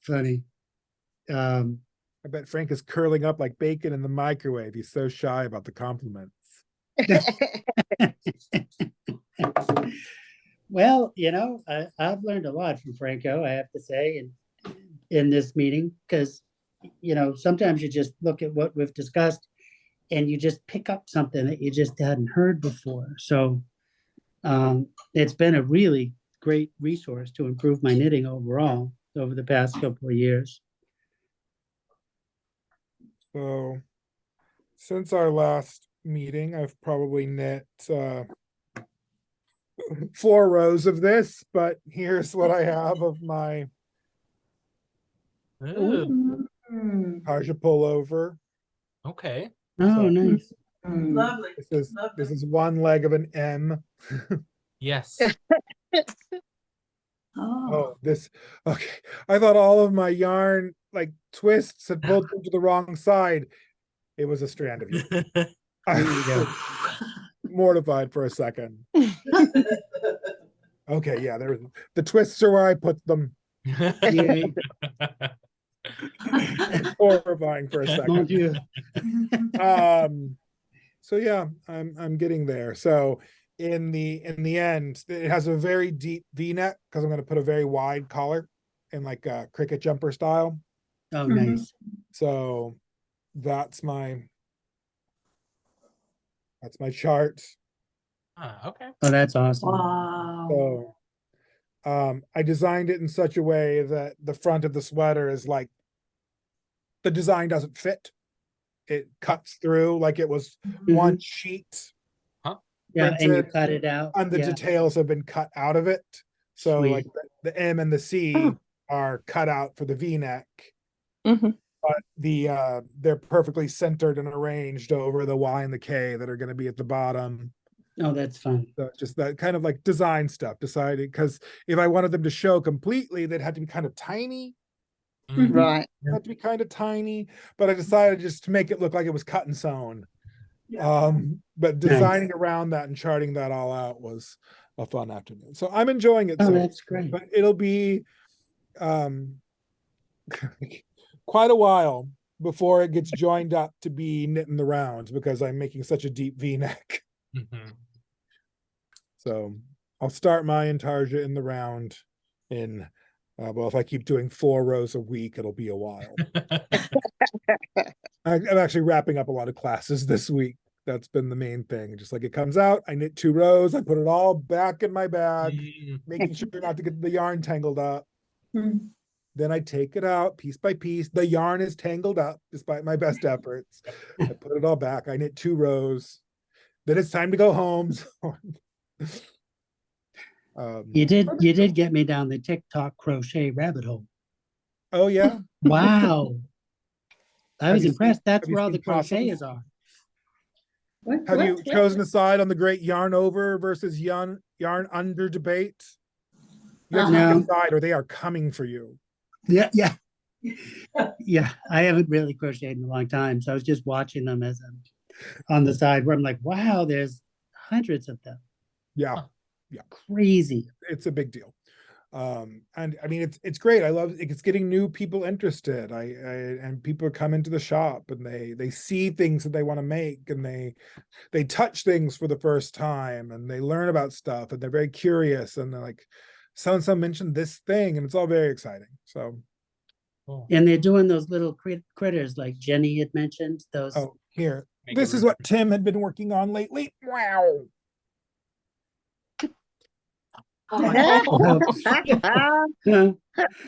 Funny. I bet Frank is curling up like bacon in the microwave. He's so shy about the compliments. Well, I've learned a lot from Phrancko, I have to say, in this meeting, because sometimes you just look at what we've discussed and you just pick up something that you just hadn't heard before. So it's been a really great resource to improve my knitting overall over the past couple of years. So since our last meeting, I've probably knit 4 rows of this, but here's what I have of my Ooh, Tarja pullover. okay. Oh, So- nice. Lovely. This is Lovely. one leg of an M. Yes. Oh, okay. I thought all of my yarn like twists had pulled through to the wrong side. It was a strand of yarn. I There you go. was mortified for a second. Okay, yeah, the twists are where I put them. Yeah. It's horrifying for a Mon second. Dieu. So yeah, I'm getting there. So in the end, it has a very deep V-neck because I'm going to put a very wide collar in like a cricket jumper style. Oh, Mhm. nice. So that's my chart. Okay. Oh, that's awesome. Wow. So I designed it in such a way that the front of the sweater is like the design doesn't fit. It cuts through like it was one sheet. Yeah, and you printed, cut it out. and the Yeah, details have been cut out of it. So Sweet. like the M and the C Oh. are cut out for the V-neck, Mhm. but they're perfectly centered and arranged over the Y and the K that are going to be at the bottom. oh, that's fun. So it's just that kind of like design stuff decided, because if I wanted them to show completely, they'd have to be kind of tiny. Mhm. Right. They have to be kind of tiny, but I decided just to make it look like it was cut and sewn. But designing around that and charting that all out was a fun afternoon. So I'm enjoying it. Oh, So that's great. but it'll be quite a while before it gets joined up to be knit in the round, because I'm making such a deep V-neck. Mhm. So I'll start my intarsia in the round in well, if I keep doing 4 rows a week, it'll be a while. I'm actually wrapping up a lot of classes this week. That's been the main thing. Just like it comes out, I knit 2 rows, I put it all back in my bag, making sure not to get the yarn tangled up. Mm. Then I take it out piece by piece. The yarn is tangled up despite my best efforts. I put it all back. I knit 2 rows. Then it's time to go home. You did get me down the TikTok crochet rabbit hole. Oh yeah. Wow. I Have was you impressed. seen- That's have you where all seen the crocheters possums? are. Have you chosen a side on the great yarn over versus yarn under debate? You have to pick No. a side or they are coming for you. Yeah, yeah. Yeah, I haven't really crocheted in a long time, so I was just watching them as I'm on the side where I'm like, wow, there's hundreds of them. Yeah. Crazy. It's a big deal. And I mean it's great. I love it's getting new people interested. And people come into the shop and they see things that they want to make, and they touch things for the first time, and they learn about stuff, and they're very curious, and they're like, so mentioned this thing, and it's all very exciting. So And they're doing those little critters like Jenny had mentioned. Those. oh, here. Make This it is what Tim had been working on lately. Wow. That's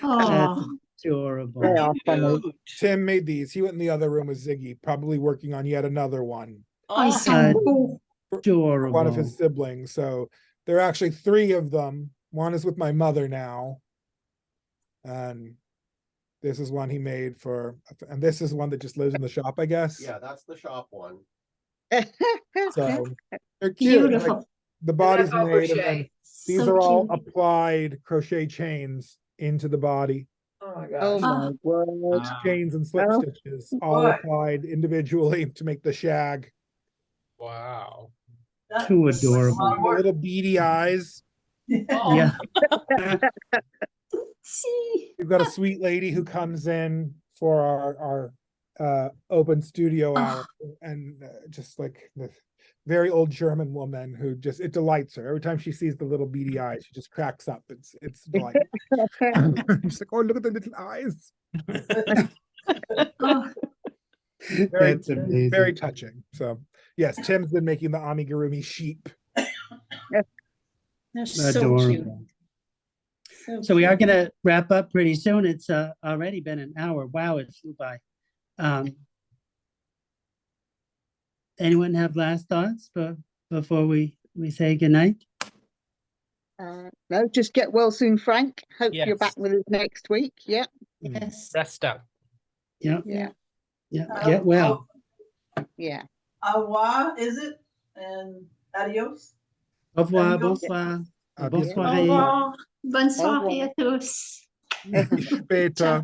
Oh, adorable. They are funny. Tim made these. He went in the other room with Ziggy, probably working on yet another one. I so cool. For Adorable. one of his siblings. So there are actually 3 of them. One is with my mother now. And this is one he made for, and this is one that just lives in the shop, I guess. Yeah, that's the shop one. So they're cute. Beautiful. Like, the body's That's all made, and then crochet. these So are all cute. applied crochet chains into the body. Oh my Oh gosh. my word. Wow. Chains and slip Oh. stitches, all Boy. applied individually to make the shag. Wow. That Too looks like a lot adorable. of The work. little beady eyes. Yeah. See. We've got a sweet lady who comes in for our open studio hour, and just like the very old German woman who just, it delights her every time she sees the little beady eyes. She just cracks up. It's delightful. She's like, oh, look at the little eyes. Oh, Very, That's amazing. very touching. So yes, Tim's been making the amigurumi sheep. they're so cute. Adorable. So we are going to wrap up pretty soon. It's already been an hour. Wow, it flew by. Anyone have last thoughts before we say goodnight? No, just get well soon, Frank. Hope you're Yes. back with us next week. Yeah. Yes. Rest up. Yeah, Yeah. yeah. Get well. Yeah. Au revoir, is it? And adios? Au revoir, And go- bonsoir, À bonne bientôt. Au soirée. revoir. Bonne soirée à tous. Bis später.